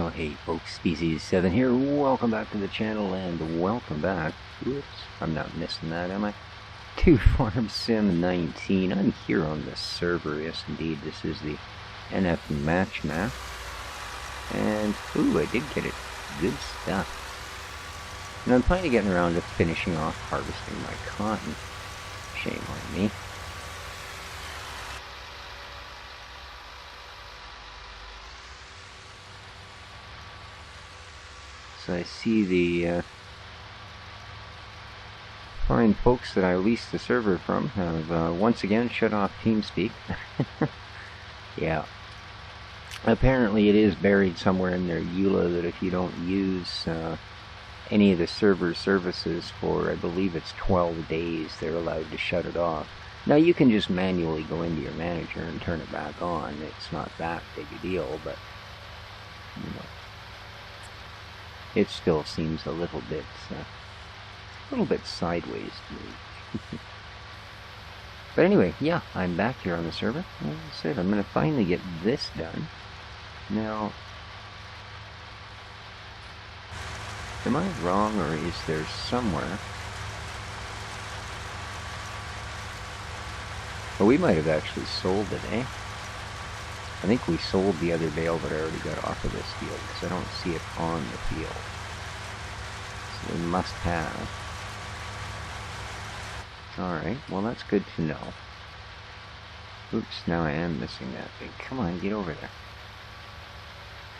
Well, hey folks, Species 7 here. Welcome back to the channel, and welcome back. Oops, I'm not missing that, am I? To Farm Sim 19. I'm here on this server. Yes, indeed, this is the NF match map. And, ooh, I did get it. Good stuff. And I'm finally getting around to finishing off harvesting my cotton. Shame on me. So I see the fine folks that I leased the server from have once again shut off TeamSpeak. Yeah. Apparently it is buried somewhere in their EULA that if you don't use any of the server services for, I believe it's 12 days, they're allowed to shut it off. Now you can just manually go into your manager and turn it back on. It's not that big a deal, but, you know, it still seems a little bit sideways to me. But anyway, yeah, I'm back here on the server. As I said, I'm going to finally get this done. Now, am I wrong, or is there somewhere? Well, we might have actually sold it, eh? I think we sold the other bale that I already got off of this field, because I don't see it on the field. So we must have. Alright, well that's good to know. Oops, now I am missing that thing. Come on, get over there.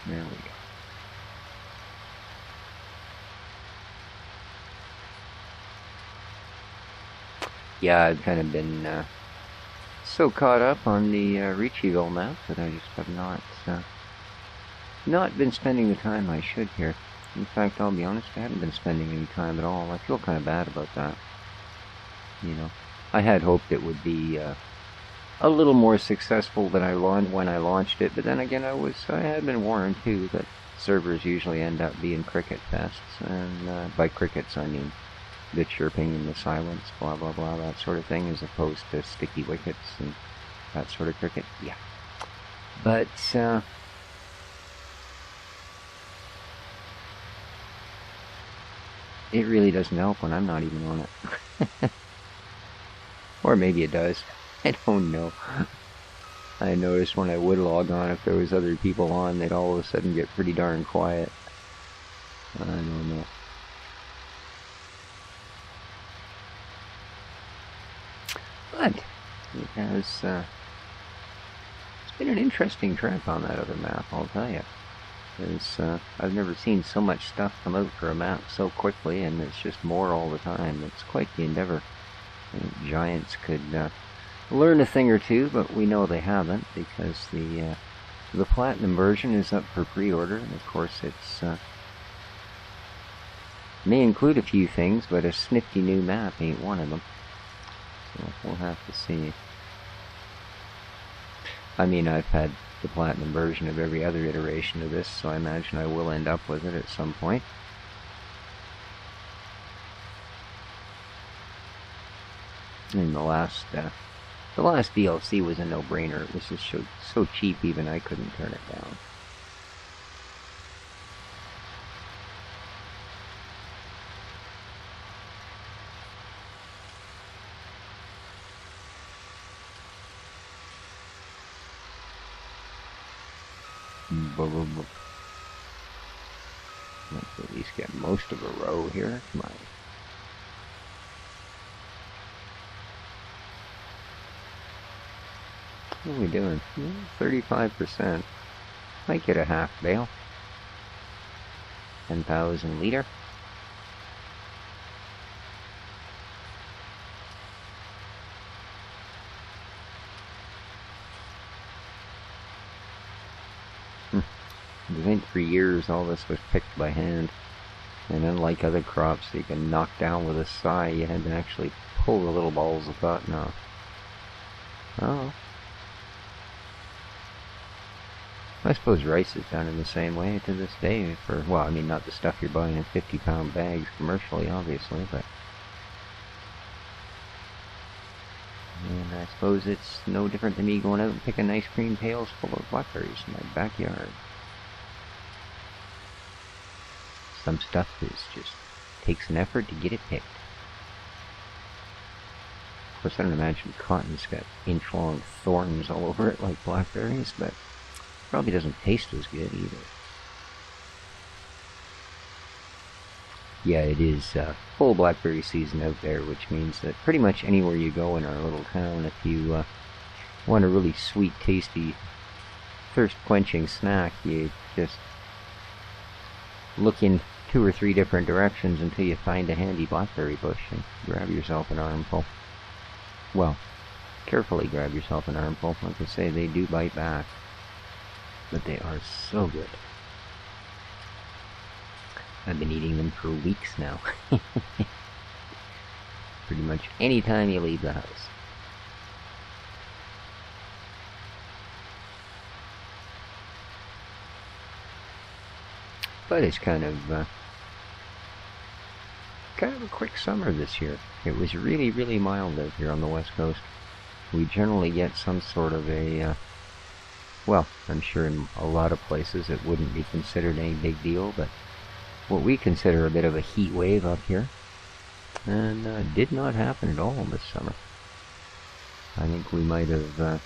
There we go. Yeah, I've kind of been so caught up on the Richeville map that I just have not been spending the time I should here. In fact, I'll be honest, I haven't been spending any time at all. I feel kind of bad about that. You know, I had hoped it would be a little more successful than when I launched it, but then again, I had been warned too that servers usually end up being cricket fests, and by crickets I mean the chirping and the silence, blah blah blah, that sort of thing, as opposed to sticky wickets and that sort of cricket. Yeah, but it really doesn't help when I'm not even on it. Or maybe it does. I don't know. I noticed when I would log on, if there was other people on, they'd all of a sudden get pretty darn quiet. I don't know. But it has it's been an interesting trip on that other map, I'll tell you. Because I've never seen so much stuff come out for a map so quickly, and it's just more all the time. It's quite the endeavor. I think Giants could learn a thing or two, but we know they haven't, because the Platinum version is up for pre-order, and of course it's may include a few things, but a snifty new map ain't one of them. So we'll have to see. I mean, I've had the Platinum version of every other iteration of this, so I imagine I will end up with it at some point. And the last DLC was a no-brainer. It was just so cheap, even I couldn't turn it down. Let's at least get most of a row here. Come on. What are we doing? 35%. Might get a half bale. 10,000 liter. I think for years all this was picked by hand, and unlike other crops that you can knock down with a sigh, you had to actually pull the little balls of cotton off. Oh. I suppose rice is done in the same way to this day for, well, I mean, not the stuff you're buying in 50-pound bags commercially, obviously, but... And I suppose it's no different than me going out and picking ice cream pails full of blackberries in my backyard. Some stuff is just takes an effort to get it picked. Of course, I don't imagine cotton's got inch-long thorns all over it like blackberries, but probably doesn't taste as good either. Yeah, it is full blackberry season out there, which means that pretty much anywhere you go in our little town, if you want a really sweet, tasty, thirst-quenching snack, you just look in 2 or 3 different directions until you find a handy blackberry bush and grab yourself an armful. Well, carefully grab yourself an armful. Like I say, they do bite back, but they are so good. I've been eating them for weeks now. Pretty much any time you leave the house. But it's kind of a quick summer this year. It was really, really mild out here on the west coast. We generally get some sort of a, well, I'm sure in a lot of places it wouldn't be considered any big deal, but what we consider a bit of a heat wave up here, and did not happen at all this summer. I think we might have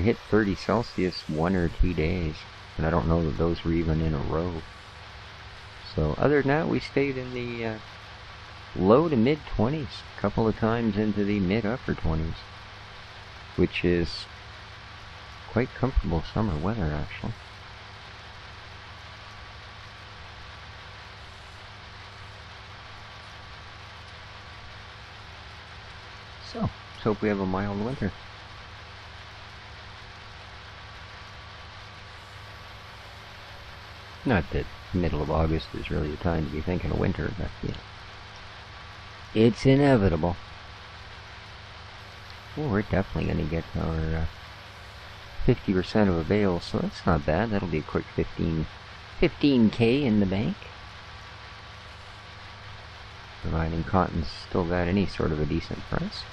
hit 30 Celsius 1 or 2 days, and I don't know that those were even in a row. So other than that, we stayed in the low to mid 20s, a couple of times into the mid upper 20s, which is quite comfortable summer weather actually. So, let's hope we have a mild winter. Not that middle of August is really the time to be thinking of winter, but yeah, it's inevitable. Well, we're definitely going to get our 50% of a bale, so that's not bad. That'll be a quick 15K in the bank. Providing cotton's still got any sort of a decent price.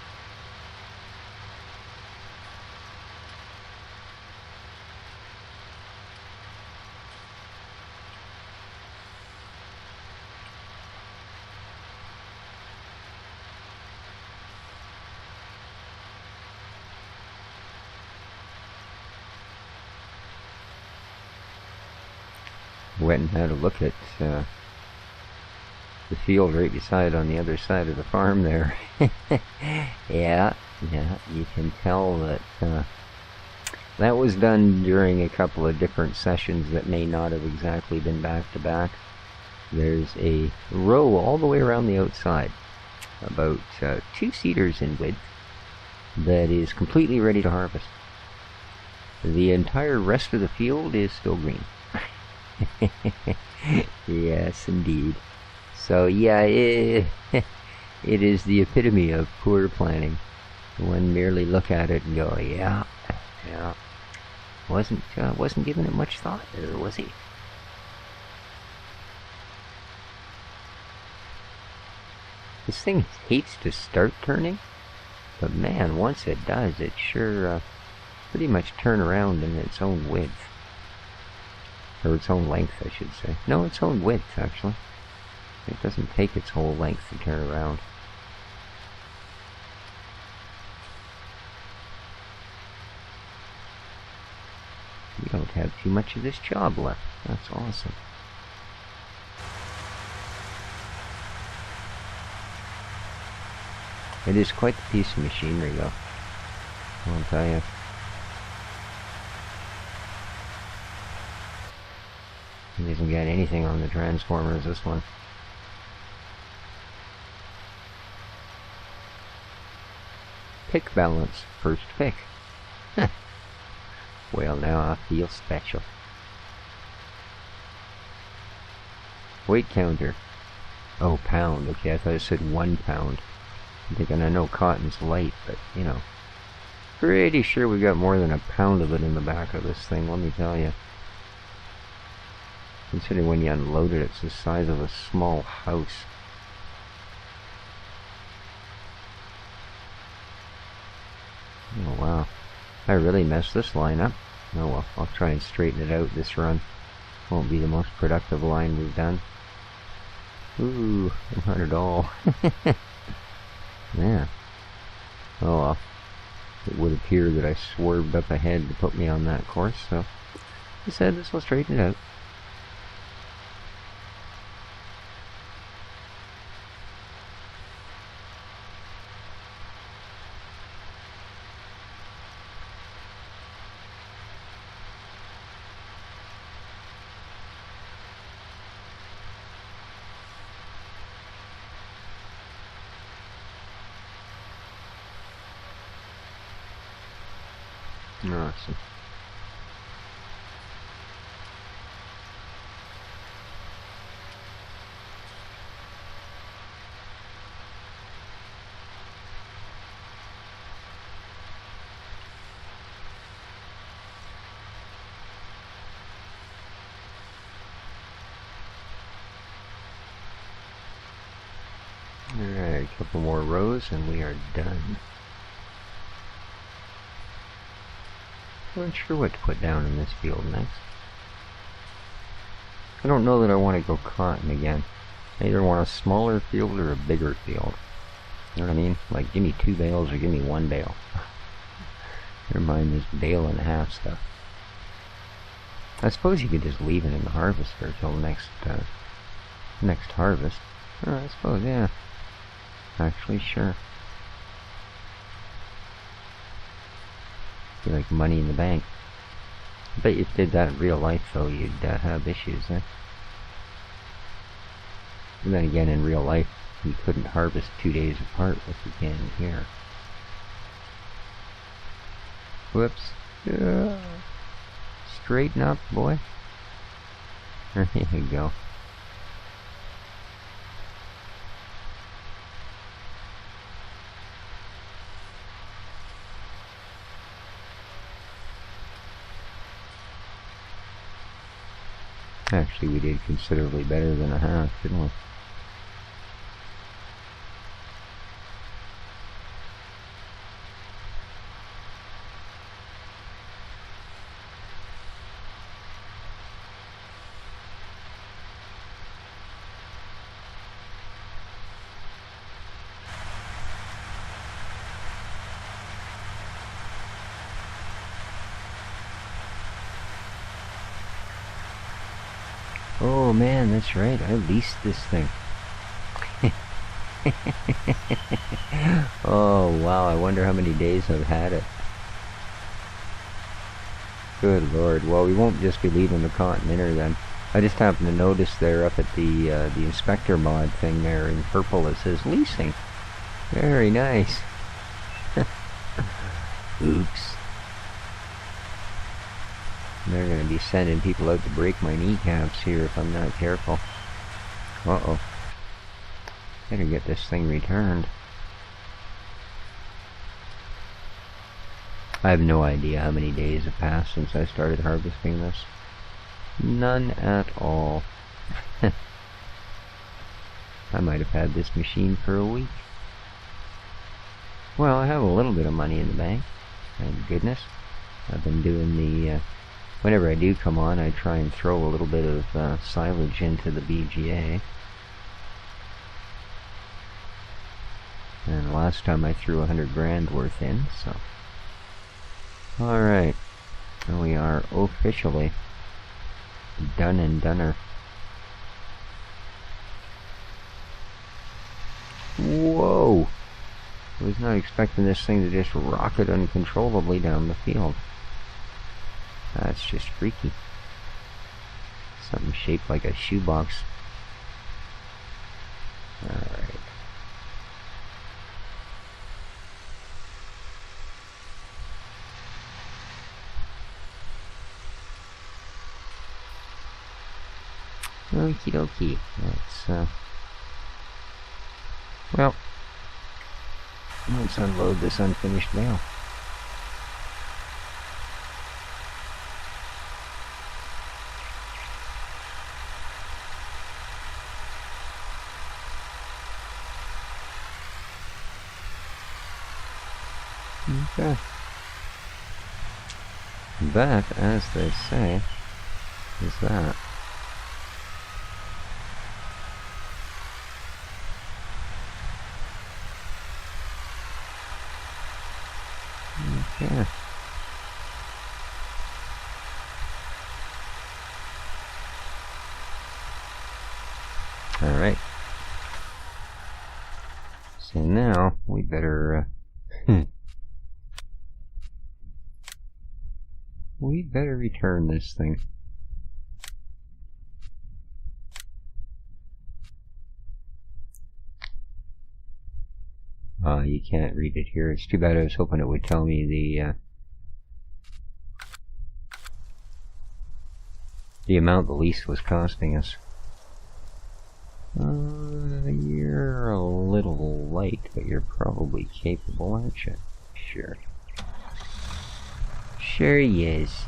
Went and had a look at the field right beside on the other side of the farm there. yeah, you can tell that that was done during a couple of different sessions that may not have exactly been back to back. There's a row all the way around the outside, about 2 cedars in width, that is completely ready to harvest. The entire rest of the field is still green. Yes, indeed. So yeah, it is the epitome of poor planning. One merely look at it and go, yeah. Wasn't giving it much thought, or was he? This thing hates to start turning, but man, once it does, it sure pretty much turn around in its own width. Or its own length, I should say. No, its own width, actually. It doesn't take its whole length to turn around. We don't have too much of this job left. That's awesome. It is quite a piece of machinery, though. I'll tell you. He hasn't got anything on the transformers, this one. Pick balance, first pick. Well, now I feel special. Weight counter. Oh, pound. Okay, I thought it said 1 pound. I'm thinking I know cotton's light, but, you know. Pretty sure we got more than a pound of it in the back of this thing, let me tell you. Considering when you unload it, it's the size of a small house. Oh wow. I really messed this line up. Oh well, I'll try and straighten it out this run. Won't be the most productive line we've done. Ooh, not at all. Yeah. Oh well. It would appear that I swerved up ahead to put me on that course, so I said this will straighten it out. Awesome. Alright, a couple more rows and we are done. I'm not sure what to put down in this field next. I don't know that I want to go cotton again. I either want a smaller field or a bigger field. You know what I mean? Like, give me 2 bales or give me 1 bale. Never mind this bale and a half stuff. I suppose you could just leave it in the harvester till next harvest. I suppose, yeah. Actually, sure. Be like money in the bank. I bet you if you did that in real life, though, you'd have issues, eh? And then again, in real life, you couldn't harvest 2 days apart like you can here. Whoops. Straighten up, boy. There you go. Actually, we did considerably better than a half, didn't we? Oh man, that's right, I leased this thing. Oh wow, I wonder how many days I've had it. Good lord, well we won't just be leaving the Continental then. I just happened to notice there up at the inspector mod thing there in purple it says leasing. Very nice. Oops. They're going to be sending people out to break my kneecaps here if I'm not careful. Uh-oh. Better get this thing returned. I have no idea how many days have passed since I started harvesting this. None at all. I might have had this machine for a week. Well, I have a little bit of money in the bank. Thank goodness. I've been doing the... whenever I do come on, I try and throw a little bit of silage into the BGA. And last time I threw 100 grand worth in, so... Alright. We are officially done and doner. Whoa! I was not expecting this thing to just rocket uncontrollably down the field. That's just freaky. Something shaped like a shoebox. Alright. Okie dokie. Let's unload this unfinished bale. Okay. That, as they say, is that. Yeah. Alright. So now, we better, we better return this thing. You can't read it here. It's too bad. I was hoping it would tell me the amount the lease was costing us. You're a little light, but you're probably capable, aren't you? Sure. Sure he is.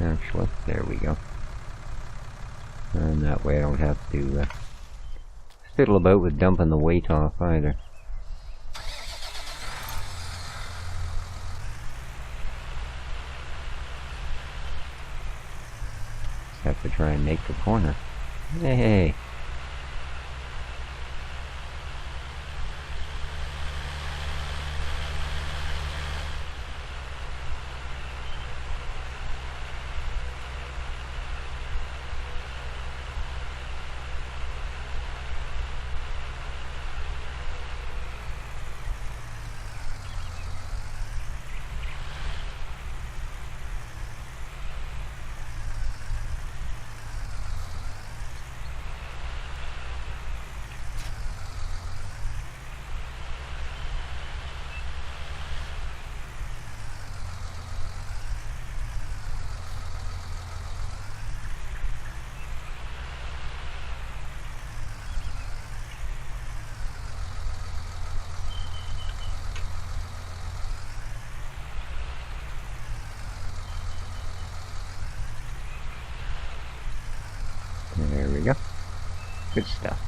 Actually, there we go. And that way I don't have to fiddle about with dumping the weight off either. Just have to try and make the corner. Hey! There we go. Good stuff.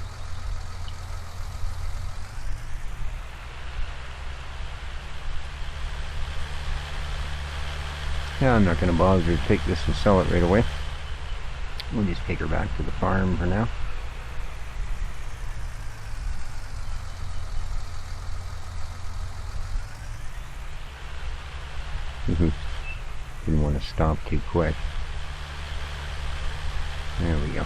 Yeah, I'm not going to bother to take this and sell it right away. We'll just take her back to the farm for now. Didn't want to stop too quick. There we go.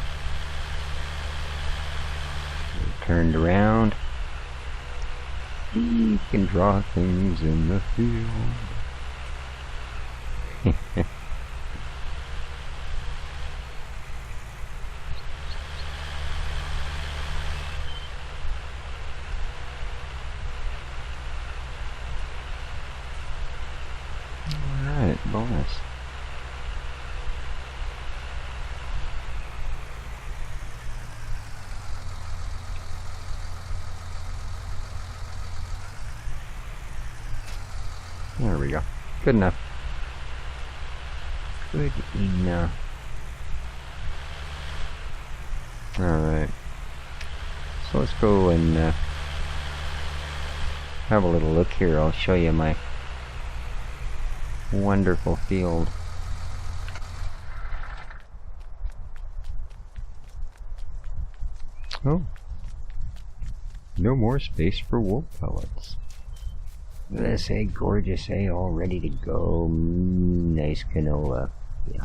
Turned around. You can draw things in the field. Alright, bonus. There we go. Good enough. Good enough. Alright. So let's go and have a little look here. I'll show you my wonderful field. Oh. No more space for wool pellets. This egg, gorgeous egg, all ready to go. Nice canola. Yeah.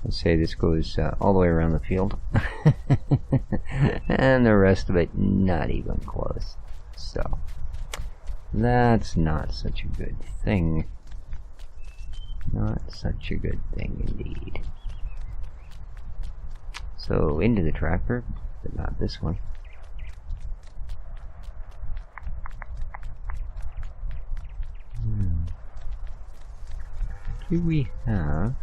Let's say this goes all the way around the field. And the rest of it, not even close. So, that's not such a good thing. Not such a good thing indeed. So, into the tractor, but not this one. Do we have...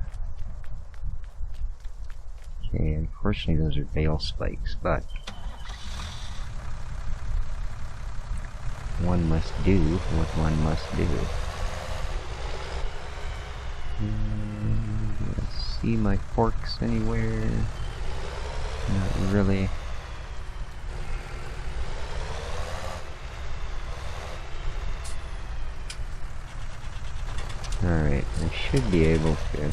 Okay, unfortunately those are bale spikes, but one must do what one must do. Let's see my forks anywhere. Not really. Alright, I should be able to.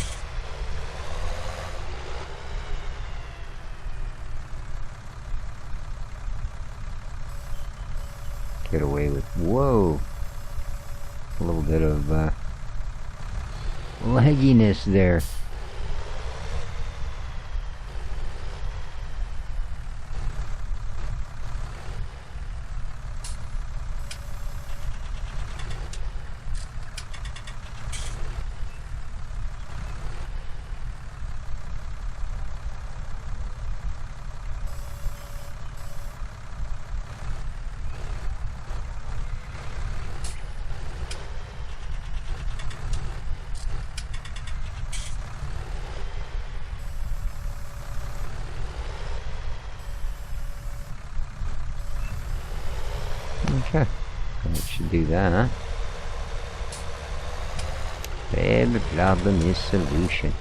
Get away with, whoa, a little bit of lagginess there. Okay, that should do that. Every problem is solution.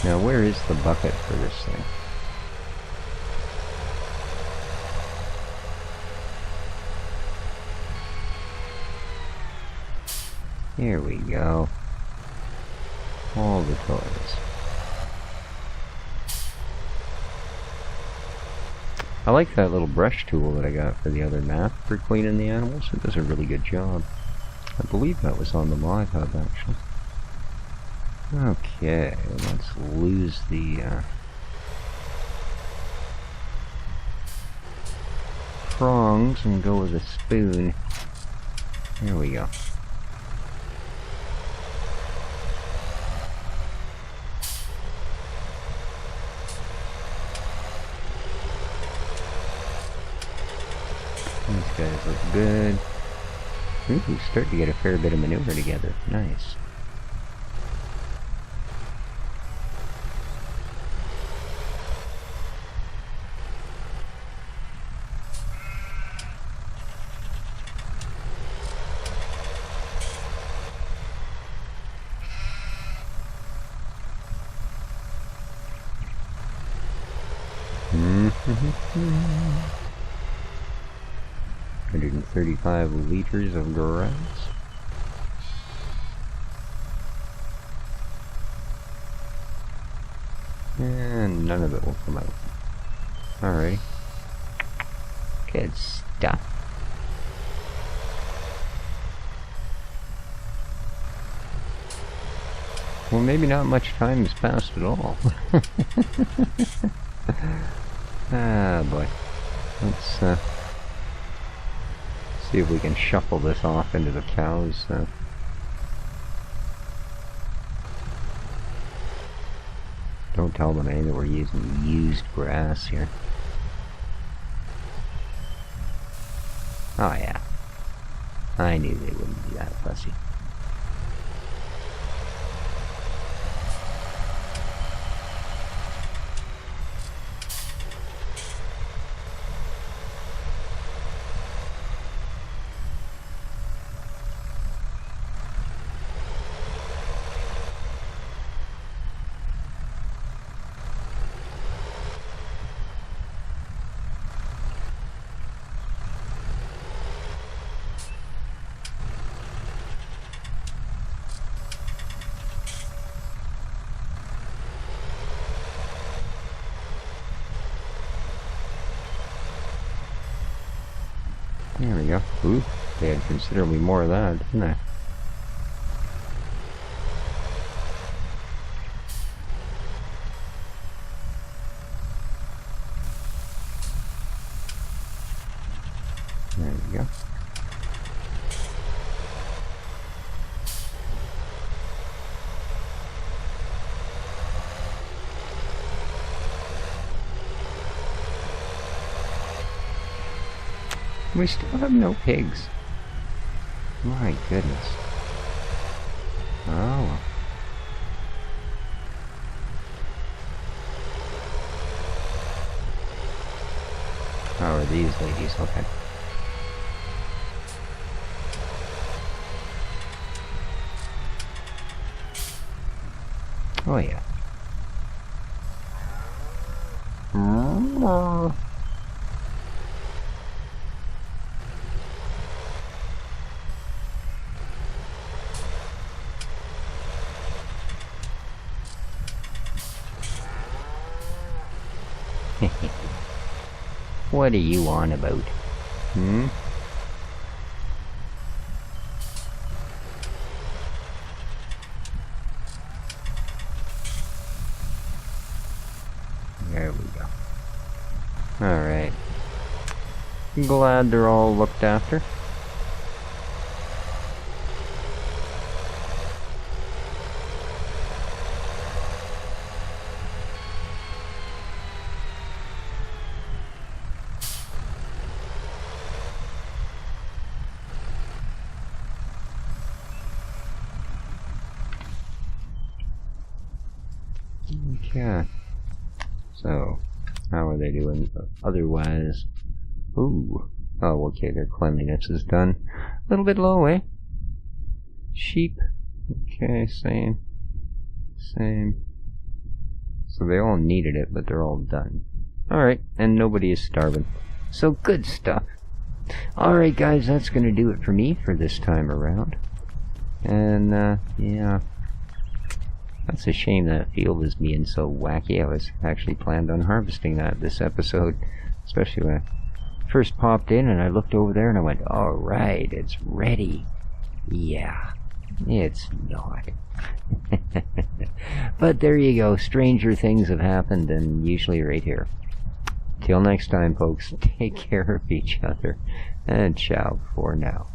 Now where is the bucket for this thing? Here we go. All the toys. I like that little brush tool that I got for the other map for cleaning the animals. It does a really good job. I believe that was on the mod hub, actually. Okay, let's lose the prongs and go with a spoon. There we go. These guys look good. Ooh, starting to get a fair bit of manure together. Nice. Mm-hmm. 135 liters of grass. And none of it will come out. Alright. Good stuff. Well, maybe not much time has passed at all. Ah, boy. Let's, see if we can shuffle this off into the cows. Don't tell them, that we're using used grass here. Oh yeah. I knew they wouldn't be that fussy. There we go. Ooh, they had considerably more of that, didn't they? There we go. We still have no pigs. My goodness. Oh. How are these ladies? Okay. Oh yeah. What are you on about? Hmm? There we go. Alright. Glad they're all looked after. Okay. So, how are they doing otherwise? Ooh. Oh, okay, their cleanliness is done. A little bit low, eh? Sheep. Okay, same. Same. So they all needed it, but they're all done. Alright, and nobody is starving. So good stuff. Alright guys, that's gonna do it for me for this time around. And, yeah. That's a shame that field is being so wacky. I was actually planned on harvesting that this episode. Especially when I first popped in and I looked over there and I went, alright, it's ready. Yeah, it's not. But there you go. Stranger things have happened, and usually right here. Till next time, folks, take care of each other. And ciao for now.